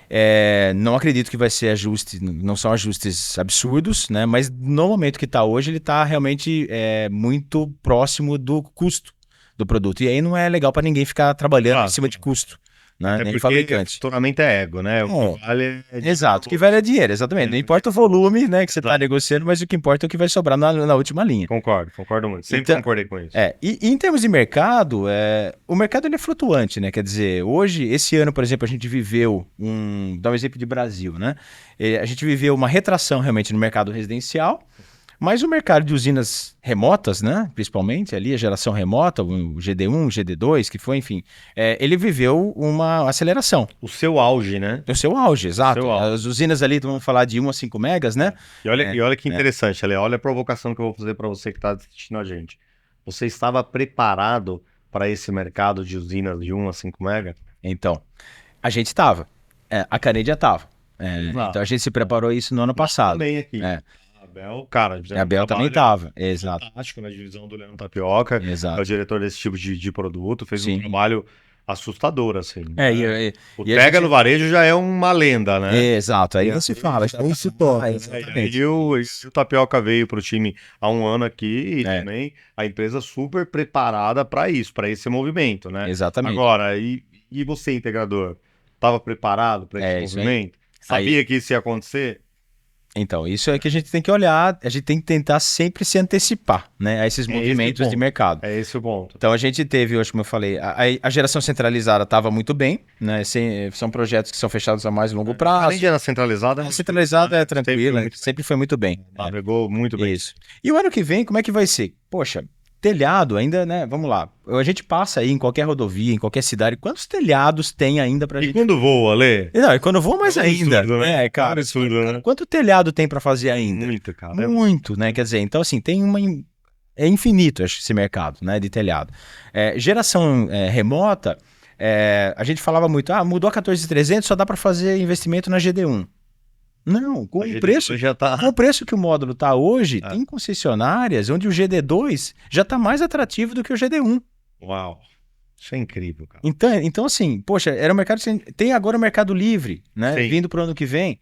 B: Não acredito que vai ser ajuste, não são ajustes absurdos, né? Mas no momento que está hoje, ele está realmente muito próximo do custo do produto. E aí não é legal para ninguém ficar trabalhando em cima de custo. né?
A: É
B: Nem
A: porque
B: fabricante.
A: faturamento é ego, né? O que vale é dinheiro.
B: Exato, o que vale é dinheiro, exatamente. Não importa o volume, né, que você está negociando, mas o que importa é o que vai sobrar na última linha.
A: Concordo muito. Sempre
B: Então,
A: concordei com isso.
B: E em termos de mercado, o mercado ele é flutuante, né? Quer dizer, hoje, esse ano, por exemplo, a gente viveu dá um exemplo de Brasil, né? A gente viveu uma retração realmente no mercado residencial, mas o mercado de usinas remotas, né? Principalmente ali, a geração remota, o GD1, o GD2, que foi, enfim, ele viveu uma aceleração.
A: O seu auge, né?
B: O seu auge, exato.
A: Seu auge.
B: As usinas ali, vamos falar de 1 a 5 megas, né?
A: E olha que interessante, Ale. Olha a provocação que eu vou fazer para você que está assistindo a gente. Você estava preparado para esse mercado de usinas de 1 a 5 mega?
B: Então, a gente estava. A Canedia estava. Então a gente se preparou isso no ano passado.
A: Também aqui. A Bel, cara,
B: A Bel também estava, exato.
A: Fantástico na divisão do Leandro Tapioca.
B: Exato.
A: É o diretor desse tipo de produto. Fez
B: Sim.
A: um trabalho assustador, assim. O
B: e
A: Tega no varejo já é uma lenda, né?
B: Exato, aí não se fala.
C: Não se toca.
A: E o Tapioca veio para o time há um ano aqui e também a empresa super preparada para isso, para esse movimento, né?
B: Exatamente.
A: Agora, e você, integrador, estava preparado para esse movimento? Sabia que isso ia acontecer?
B: Então, isso é que a gente tem que olhar, a gente tem que tentar sempre se antecipar, né, a esses movimentos de mercado.
A: É esse o ponto.
B: Então, a gente teve, hoje, como eu falei, a geração centralizada estava muito bem, né, são projetos que são fechados a mais longo prazo.
A: Além de na centralizada...
B: A centralizada é tranquila, sempre foi muito bem.
A: Navegou muito bem.
B: Isso. E o ano que vem, como é que vai ser? Poxa, telhado ainda, né? Vamos lá. A gente passa aí em qualquer rodovia, em qualquer cidade. Quantos telhados tem ainda pra gente?
A: E quando voa, Ale?
B: Não, e quando voa mais ainda.
A: Absurdo, né?
B: Cara.
A: Absurdo, né?
B: Quanto telhado tem pra fazer ainda?
A: Muito, cara.
B: Muito, né? Quer dizer, então assim, tem é infinito esse mercado, né? De telhado. Geração remota, a gente falava muito, mudou a 14300, só dá pra fazer investimento na GD1. Não, com o preço, com o preço que o módulo está hoje, tem concessionárias onde o GD2 já está mais atrativo do que o GD1.
A: Uau, isso é incrível, cara.
B: Então assim, poxa, era um mercado que tem agora o Mercado Livre, né?
A: Sim.
B: Vindo para o ano que vem.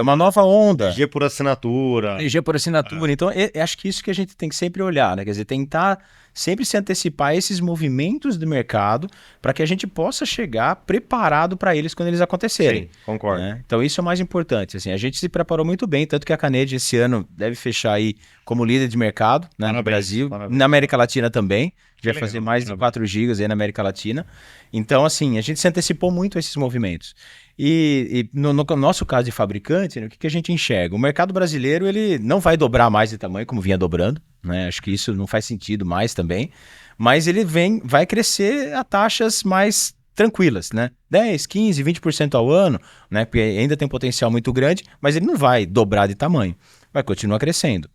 A: Uma nova
B: onda.
A: Energia por assinatura.
B: Energia por assinatura. Então, acho que isso que a gente tem que sempre olhar, né? Quer dizer, tentar sempre se antecipar a esses movimentos do mercado para que a gente possa chegar preparado para eles quando eles acontecerem.
A: Sim, concordo.
B: Né? Então isso é o mais importante. Assim, a gente se preparou muito bem, tanto que a Canedia esse ano deve fechar aí como líder de mercado, né, no Brasil, na América Latina também. A gente vai fazer mais de 4 gigas aí na América Latina. Então, assim, a gente se antecipou muito a esses movimentos. E no nosso caso de fabricante, né, o que a gente enxerga? O mercado brasileiro ele não vai dobrar mais de tamanho como vinha dobrando, né? Acho que isso não faz sentido mais também, mas ele vai crescer a taxas mais tranquilas, né? 10, 15, 20% ao ano, né? Porque ainda tem um potencial muito grande, mas ele não vai dobrar de tamanho, vai continuar crescendo.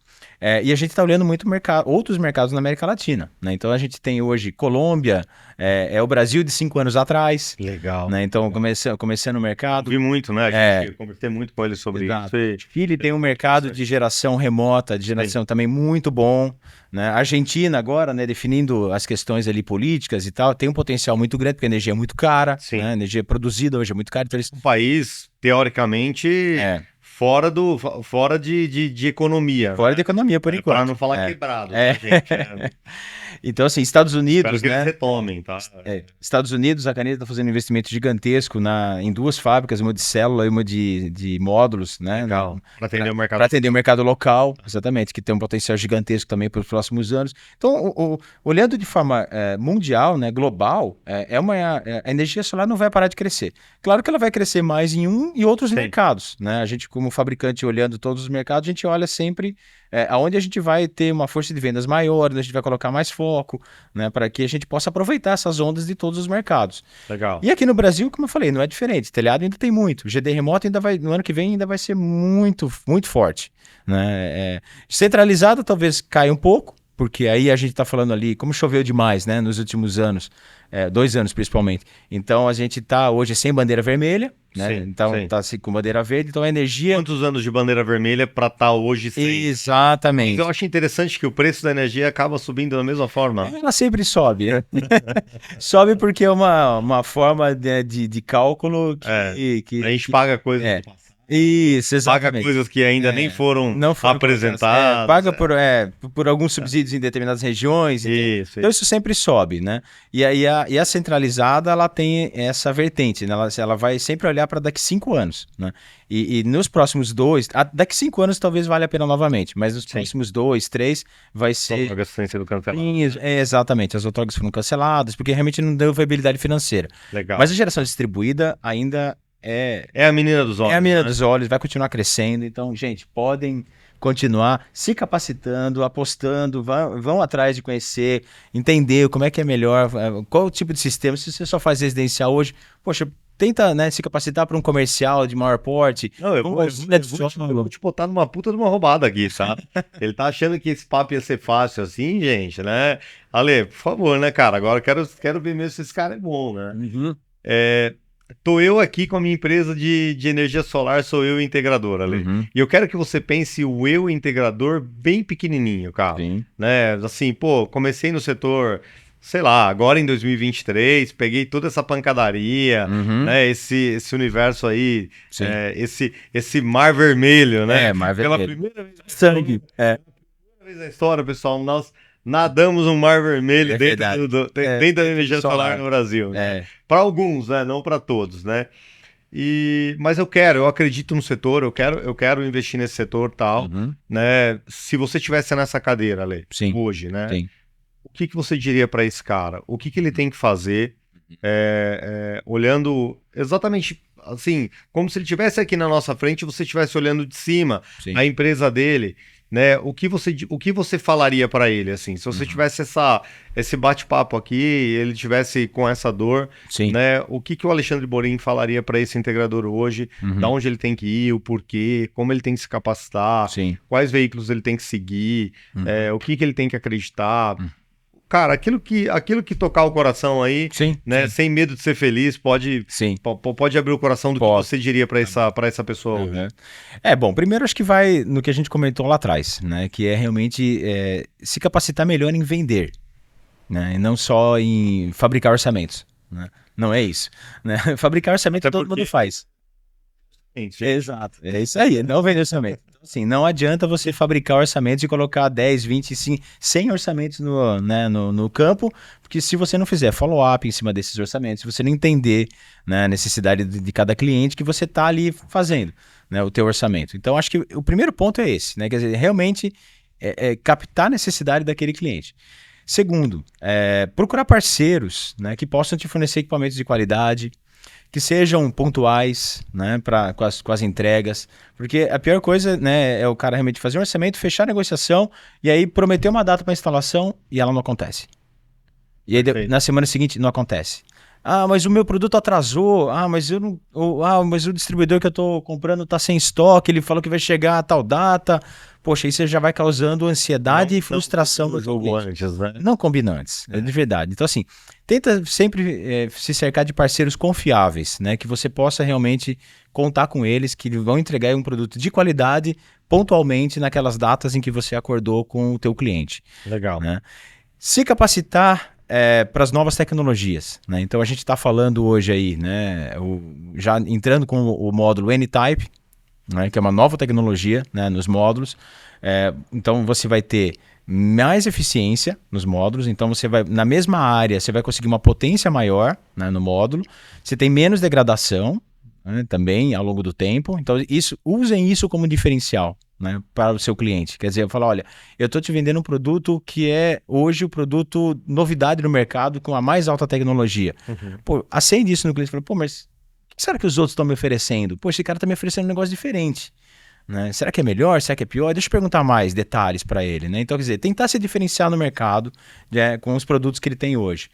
B: E a gente está olhando muito outros mercados na América Latina, né? Então a gente tem hoje Colômbia, é o Brasil de 5 anos atrás.
A: Legal.
B: Né? Então começando o mercado.
A: Vi muito, né? Eu conversei muito com ele sobre
B: Exato.
A: isso.
B: Chile tem um mercado de geração remota, de geração também muito bom. Né? Argentina agora, né, definindo as questões ali políticas e tal, tem um potencial muito grande, porque a energia é muito cara. Sim. Né? A energia produzida hoje é muito cara. Então
A: Um país, teoricamente... Fora de economia.
B: Fora de economia, por enquanto.
A: Para não falar quebrado, gente.
B: Então, assim, Estados Unidos,
A: espero que eles retomem, tá?
B: Estados Unidos, a Canedia está fazendo um investimento gigantesco em 2 fábricas, uma de célula e uma de módulos, né?
A: Legal. Para atender o mercado.
B: Para atender o mercado local, exatamente, que tem um potencial gigantesco também para os próximos anos. Então, olhando de forma mundial, né, global, a energia solar não vai parar de crescer. Claro que ela vai crescer mais em e outros mercados, né? A gente, como fabricante, olhando todos os mercados, a gente olha sempre aonde a gente vai ter uma força de vendas maior, onde a gente vai colocar mais foco, né, para que a gente possa aproveitar essas ondas de todos os mercados.
A: Legal.
B: E aqui no Brasil, como eu falei, não é diferente. Telhado ainda tem muito. O GD remoto no ano que vem ainda vai ser muito, muito forte. Né? Centralizado talvez caia um pouco, porque aí a gente está falando ali, como choveu demais, né, nos últimos anos, 2 anos principalmente. Então a gente está hoje sem bandeira vermelha, né?
A: Sim,
B: então está assim, com bandeira verde, então a energia...
A: Quantos anos de bandeira vermelha para estar hoje sem?
B: Exatamente.
A: Eu acho interessante que o preço da energia acaba subindo da mesma forma.
B: Ela sempre sobe, né? Sobe porque é uma forma de cálculo que...
A: A gente paga coisas do passado
B: Isso,
A: paga
B: exatamente.
A: coisas que ainda nem foram
B: Não foram
A: apresentadas.
B: paga por alguns subsídios em determinadas regiões.
A: Isso.
B: Então isso sempre sobe, né? E a centralizada, ela tem essa vertente, né? Ela vai sempre olhar para daqui 5 anos, né? E nos próximos 2, daqui 5 anos talvez valha a pena novamente, mas nos próximos 2, 3 vai ser...
A: Outorgas têm sido canceladas.
B: Exatamente, as outorgas foram canceladas, porque realmente não deu viabilidade financeira.
A: Legal.
B: Mas a geração distribuída ainda
A: é a menina dos olhos.
B: É a menina dos olhos, vai continuar crescendo. Então, gente, podem continuar se capacitando, apostando, vão atrás de conhecer, entender como é que é melhor, qual o tipo de sistema. Se você só faz residencial hoje, poxa, tenta, né, se capacitar para um comercial de maior porte.
A: Não, eu vou te botar numa puta de uma roubada aqui, tá? Ele tá achando que esse papo ia ser fácil assim, gente, né? Ale, por favor, né, cara? Agora eu quero ver mesmo se esse cara é bom, né?
B: Uhum.
A: Tô eu aqui com a minha empresa de energia solar, sou eu integrador, Ale.
B: Uhum.
A: E eu quero que você pense o eu integrador bem pequenininho, cara.
B: Sim.
A: Né? Assim, pô, comecei no setor, sei lá, agora em 2023, peguei toda essa pancadaria, né? Esse universo aí, esse mar vermelho, né?
B: Mar vermelho.
A: Pela primeira vez
B: sangue.
A: Pela primeira vez na história, pessoal, nós nadamos um mar vermelho dentro da energia solar no Brasil. Né? Para alguns, né? Não para todos, né? Mas eu acredito no setor, eu quero investir nesse setor tal, né? Se você estivesse nessa cadeira, Ale, hoje, né?
B: Sim.
A: O que você diria para esse cara? O que ele tem que fazer, olhando exatamente assim, como se ele estivesse aqui na nossa frente e você estivesse olhando de cima a empresa dele, né? O que você falaria para ele, assim? Se você tivesse esse bate-papo aqui, ele tivesse com essa dor, né? O que o Alexandre Borim falaria para esse integrador hoje? Da onde ele tem que ir, o porquê, como ele tem que se capacitar, quais veículos ele tem que seguir, o que ele tem que acreditar? Cara, aquilo que tocar o coração aí, né? Sem medo de ser feliz, pode abrir o coração do que você diria para essa pessoa hoje.
B: Bom, primeiro acho que vai no que a gente comentou lá atrás, né? Que é realmente se capacitar melhor em vender, né? E não só em fabricar orçamentos, né? Não é isso, né? Fabricar orçamento todo mundo faz. Exato, é isso aí, não vender orçamento. Então, assim, não adianta você fabricar orçamentos e colocar 10, 20, 100 orçamentos no campo, porque se você não fizer follow-up em cima desses orçamentos, se você não entender, né, a necessidade de cada cliente que você está ali fazendo, né, o teu orçamento. Então, acho que o primeiro ponto é esse, né, quer dizer, realmente captar a necessidade daquele cliente. Segundo, procurar parceiros, né, que possam te fornecer equipamentos de qualidade, que sejam pontuais, né, com as entregas, porque a pior coisa, né, é o cara realmente fazer um orçamento, fechar a negociação e aí prometer uma data para instalação e ela não acontece. E aí na semana seguinte não acontece. Ah, mas o meu produto atrasou. Ah, mas eu não. Mas o distribuidor que eu tô comprando tá sem estoque, ele falou que vai chegar a tal data. Poxa, aí você já vai causando ansiedade e frustração do jogo
A: antes, né?
B: Não combina antes, de verdade. Então, assim, tenta sempre se cercar de parceiros confiáveis, né? Que você possa realmente contar com eles, que vão entregar um produto de qualidade pontualmente naquelas datas em que você acordou com o teu cliente.
A: Legal.
B: Né? Se capacitar para as novas tecnologias, né? Então a gente está falando hoje aí, né? Já entrando com o módulo N-Type, né? Que é uma nova tecnologia, né? Nos módulos. Então você vai ter mais eficiência nos módulos, então você vai, na mesma área, você vai conseguir uma potência maior, né, no módulo, você tem menos degradação, né, também ao longo do tempo, então usem isso como diferencial, né, para o seu cliente. Quer dizer, falar, olha, eu estou te vendendo um produto que é hoje o produto novidade no mercado com a mais alta tecnologia. Pô, acende isso no cliente e fala, pô, mas o que será que os outros estão me oferecendo? Pô, esse cara está me oferecendo um negócio diferente. Né? Será que é melhor? Será que é pior? Deixa eu perguntar mais detalhes para ele. Né? Então, quer dizer, tentar se diferenciar no mercado, com os produtos que ele tem hoje.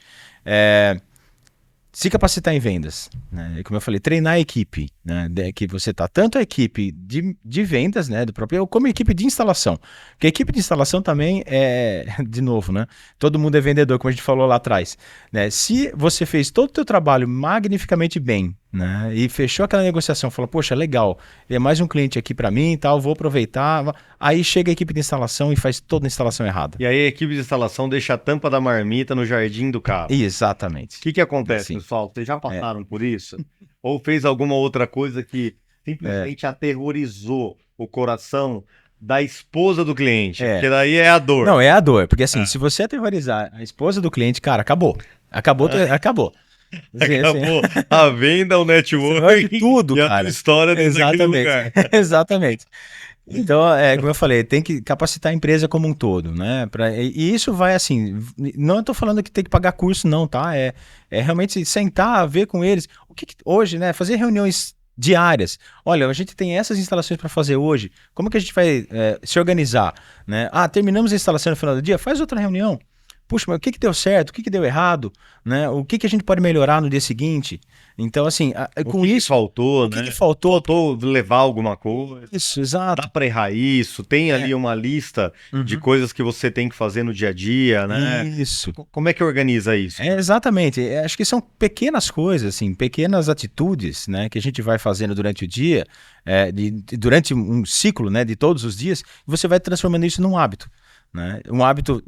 B: Se capacitar em vendas, né? Como eu falei, treinar a equipe, né? Que você tá tanto a equipe de vendas, né? Do próprio, como a equipe de instalação. Porque a equipe de instalação também de novo, né? Todo mundo é vendedor, como a gente falou lá atrás. Né? Se você fez todo o teu trabalho magnificamente bem, né? E fechou aquela negociação, falou, poxa, legal, é mais um cliente aqui para mim e tal, vou aproveitar. Aí chega a equipe de instalação e faz toda a instalação errada.
A: E aí a equipe de instalação deixa a tampa da marmita no jardim do carro.
B: Exatamente.
A: O que acontece, pessoal? Vocês já passaram por isso? Ou fez alguma outra coisa que simplesmente aterrorizou o coração da esposa do cliente,
B: É.
A: porque daí é a dor.
B: Não, é a dor, porque assim, se você aterrorizar a esposa do cliente, cara, acabou. Acabou.
A: Acabou a venda, o network
B: Tudo,
A: e a
B: cara.
A: tua história dentro daquele lugar.
B: Exatamente. Então, como eu falei, tem que capacitar a empresa como um todo, né? E isso vai assim, não estou falando que tem que pagar curso, não, tá? É realmente sentar, ver com eles. Hoje, né? Fazer reuniões diárias. Olha, a gente tem essas instalações para fazer hoje. Como que a gente vai se organizar, né? Ah, terminamos a instalação no final do dia, faz outra reunião. Puxa, mas o que deu certo? O que deu errado? Né? O que a gente pode melhorar no dia seguinte? Então, assim, com isso...
A: faltou,
B: o que
A: né?
B: que faltou?
A: Faltou levar alguma coisa.
B: Isso, exato.
A: Dá para errar isso. Tem ali uma lista de coisas que você tem que fazer no dia a dia, né?
B: Isso.
A: Como é que organiza isso?
B: Exatamente. Acho que são pequenas coisas, assim, pequenas atitudes, né, que a gente vai fazendo durante o dia, durante um ciclo, né, de todos os dias, e você vai transformando isso num hábito, né? Um hábito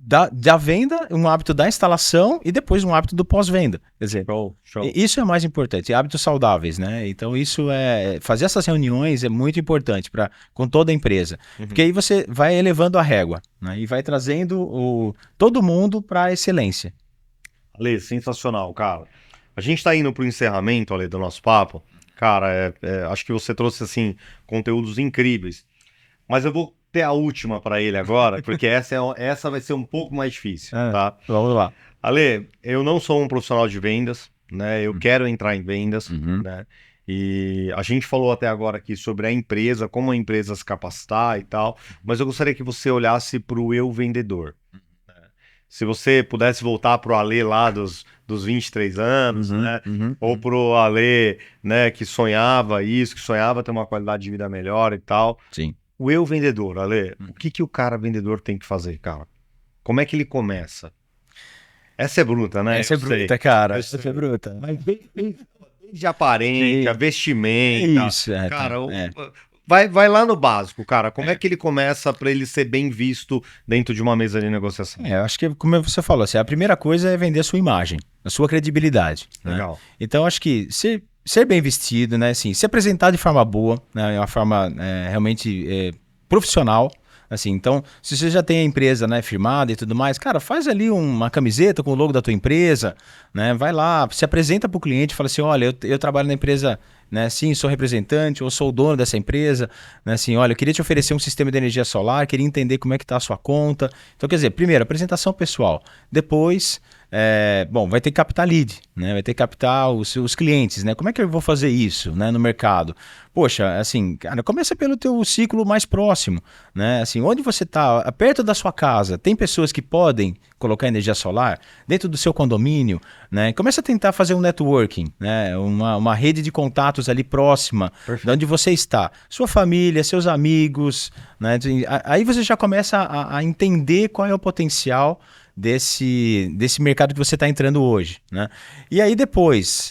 B: da venda, um hábito da instalação e depois um hábito do pós-venda. Quer dizer,
A: Show.
B: isso é mais importante, hábitos saudáveis, né? Então isso fazer essas reuniões é muito importante com toda a empresa, porque aí você vai elevando a régua, né? E vai trazendo todo mundo para a excelência.
A: Ale, sensacional, cara. A gente tá indo pro encerramento, Ale, do nosso papo. Cara, acho que você trouxe, assim, conteúdos incríveis. Mas eu vou ter a última para ele agora, porque essa vai ser um pouco mais difícil, tá?
B: Vamos lá.
A: Ale, eu não sou um profissional de vendas, né? Eu quero entrar em vendas, né? E a gente falou até agora aqui sobre a empresa, como a empresa se capacitar e tal, mas eu gostaria que você olhasse para o eu vendedor. Se você pudesse voltar pro Ale lá dos 23 anos, né? Ou pro Ale, né, que sonhava isso, que sonhava ter uma qualidade de vida melhor e tal.
B: Sim.
A: O eu vendedor, Ale, o que o cara vendedor tem que fazer, cara? Como é que ele começa? Essa é bruta, né?
B: Essa é bruta, cara. Essa é bruta.
A: Mas desde aparência, vestimenta.
B: Isso,
A: cara, vai lá no básico, cara. Como é que ele começa para ele ser bem visto dentro de uma mesa de negociação?
B: Eu acho que, como você falou, assim, a primeira coisa é vender a sua imagem, a sua credibilidade.
A: Legal.
B: Né? Então, acho que ser bem vestido, né, assim, se apresentar de forma boa, né, uma forma realmente profissional. Assim, então, se você já tem a empresa, né, firmada e tudo mais, cara, faz ali uma camiseta com o logo da tua empresa, né, vai lá, se apresenta para o cliente, fala assim, olha, eu trabalho na empresa, né, sim, sou representante ou sou o dono dessa empresa, né, assim, olha, eu queria te oferecer um sistema de energia solar, queria entender como é que está a sua conta. Então, quer dizer, primeiro, apresentação pessoal, depois... vai ter que captar lead, né? Vai ter que captar os clientes, né? Como é que eu vou fazer isso, né, no mercado? Poxa, assim, cara, começa pelo teu ciclo mais próximo, né? Assim, onde você está, perto da sua casa, tem pessoas que podem colocar energia solar dentro do seu condomínio, né? Começa a tentar fazer um networking, né? Uma rede de contatos ali próxima, de onde você está, sua família, seus amigos, né? Aí você já começa a entender qual é o potencial desse mercado que você está entrando hoje, né? E aí depois,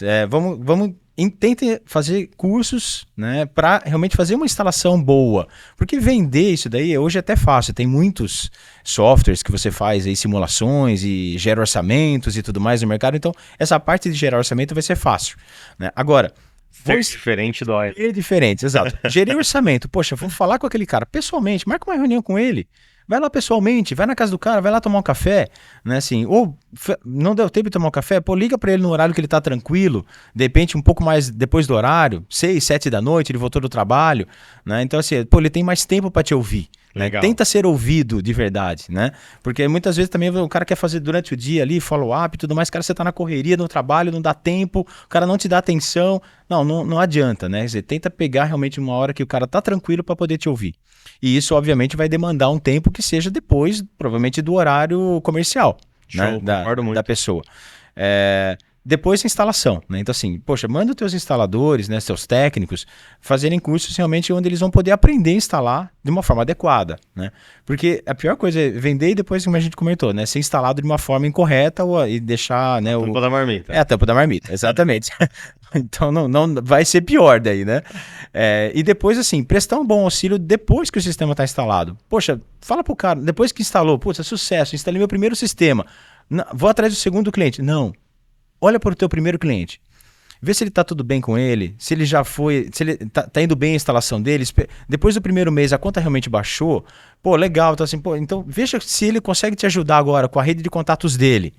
B: tente fazer cursos, né, para realmente fazer uma instalação boa, porque vender isso daí hoje é até fácil, tem muitos softwares que você faz aí, simulações e gera orçamentos e tudo mais no mercado, então essa parte de gerar orçamento vai ser fácil, né? Agora,
A: diferente dói.
B: É diferente, exato. Gerei orçamento, poxa, vou falar com aquele cara pessoalmente, marca uma reunião com ele. Vai lá pessoalmente, vai na casa do cara, vai lá tomar um café, né, assim, ou não deu tempo de tomar um café, pô, liga pra ele no horário que ele tá tranquilo, de repente um pouco mais depois do horário, 6, 7 da noite, ele voltou do trabalho, né, então assim, pô, ele tem mais tempo pra te ouvir, né? Tenta ser ouvido de verdade, né, porque muitas vezes também o cara quer fazer durante o dia ali, follow-up e tudo mais, cara, você tá na correria, no trabalho, não dá tempo, o cara não te dá atenção, não adianta, né, quer dizer, tenta pegar realmente uma hora que o cara tá tranquilo pra poder te ouvir. E isso, obviamente, vai demandar um tempo que seja depois, provavelmente, do horário comercial, né, da pessoa. Depois a instalação, né? Então assim, poxa, manda os teus instaladores, né, seus técnicos, fazerem cursos realmente onde eles vão poder aprender a instalar de uma forma adequada, né? Porque a pior coisa é vender e depois, como a gente comentou, né, ser instalado de uma forma incorreta e deixar, né,
A: a tampa da marmita.
B: A tampa da marmita, exatamente. Então não vai ser pior daí, né? E depois, assim, prestar um bom auxílio depois que o sistema está instalado. Poxa, fala pro cara, depois que instalou, putz, é sucesso, instalei meu primeiro sistema, vou atrás do segundo cliente. Não. Olha para o teu primeiro cliente. vê se ele tá tudo bem com ele, se ele já foi, se ele tá indo bem a instalação dele, depois do primeiro mês a conta realmente baixou, pô, legal, tá assim, pô, então veja se ele consegue te ajudar agora com a rede de contatos dele.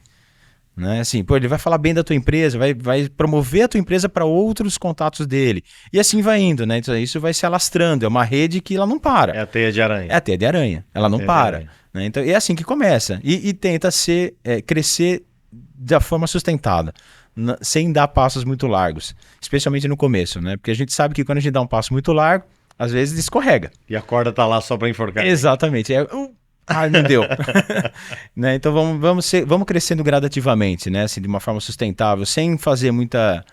B: Né? Assim, pô, ele vai falar bem da tua empresa, vai promover a tua empresa para outros contatos dele. E assim vai indo, né? Então, isso vai se alastrando. É uma rede que ela não para.
A: É a teia de aranha.
B: É a teia de aranha. Ela não para. Né? Então, é assim que começa. E tenta crescer da forma sustentada, sem dar passos muito largos. Especialmente no começo, né? Porque a gente sabe que quando a gente dá um passo muito largo, às vezes escorrega.
A: E a corda tá lá só para enforcar.
B: Exatamente. Não deu. Né? Então vamos crescendo gradativamente, né? Assim, de uma forma sustentável, sem fazer muita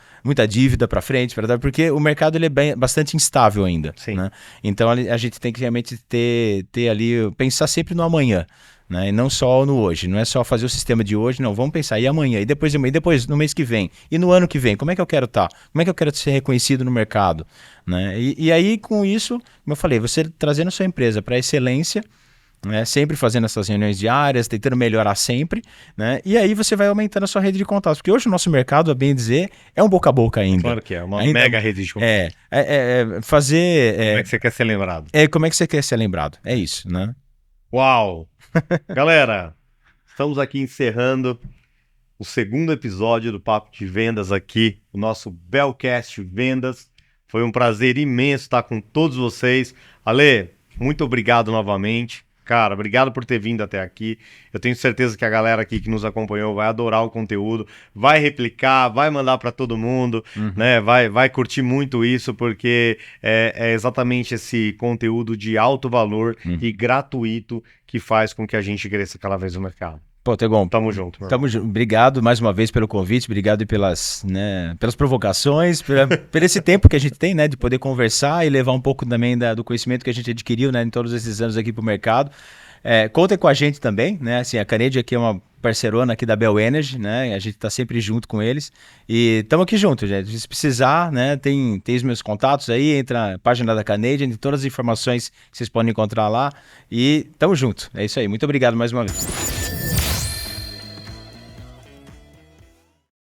B: dívida para frente, porque o mercado ele é bastante instável ainda.
A: Sim.
B: Né? Então a gente tem que realmente ter ali, pensar sempre no amanhã. Né? E não só no hoje, não é só fazer o sistema de hoje, não, vamos pensar, e amanhã, e depois no mês que vem, e no ano que vem, como é que eu quero estar? Como é que eu quero ser reconhecido no mercado? Né? E aí com isso, como eu falei, você trazendo a sua empresa para a excelência, né? Sempre fazendo essas reuniões diárias, tentando melhorar sempre, né? E aí você vai aumentando a sua rede de contatos, porque hoje o nosso mercado, a bem dizer, é um boca a boca ainda.
A: Claro que é, uma mega rede de contatos.
B: Fazer...
A: Como é que você quer ser lembrado?
B: Como é que você quer ser lembrado? É isso, né?
A: Uau! Galera, estamos aqui encerrando o segundo episódio do Papo de Vendas aqui, o nosso Bellcast Vendas. Foi um prazer imenso estar com todos vocês. Ale, muito obrigado novamente. Cara, obrigado por ter vindo até aqui. Eu tenho certeza que a galera aqui que nos acompanhou vai adorar o conteúdo, vai replicar, vai mandar para todo mundo, né? Vai curtir muito isso, porque é exatamente esse conteúdo de alto valor e gratuito que faz com que a gente cresça cada vez no mercado.
B: Pô, Tegon,
A: tamo junto.
B: Obrigado mais uma vez pelo convite, obrigado pelas provocações, por esse tempo que a gente tem, né, de poder conversar e levar um pouco também do conhecimento que a gente adquiriu, né, em todos esses anos aqui para o mercado. Contem com a gente também, né, assim, a Carnegie aqui é uma parceirona aqui da Bell Energy, né, a gente está sempre junto com eles e estamos aqui juntos, gente. Se precisar, né, tem os meus contatos aí, entra na página da Carnegie, tem todas as informações que vocês podem encontrar lá e tamo junto. É isso aí, muito obrigado mais uma vez.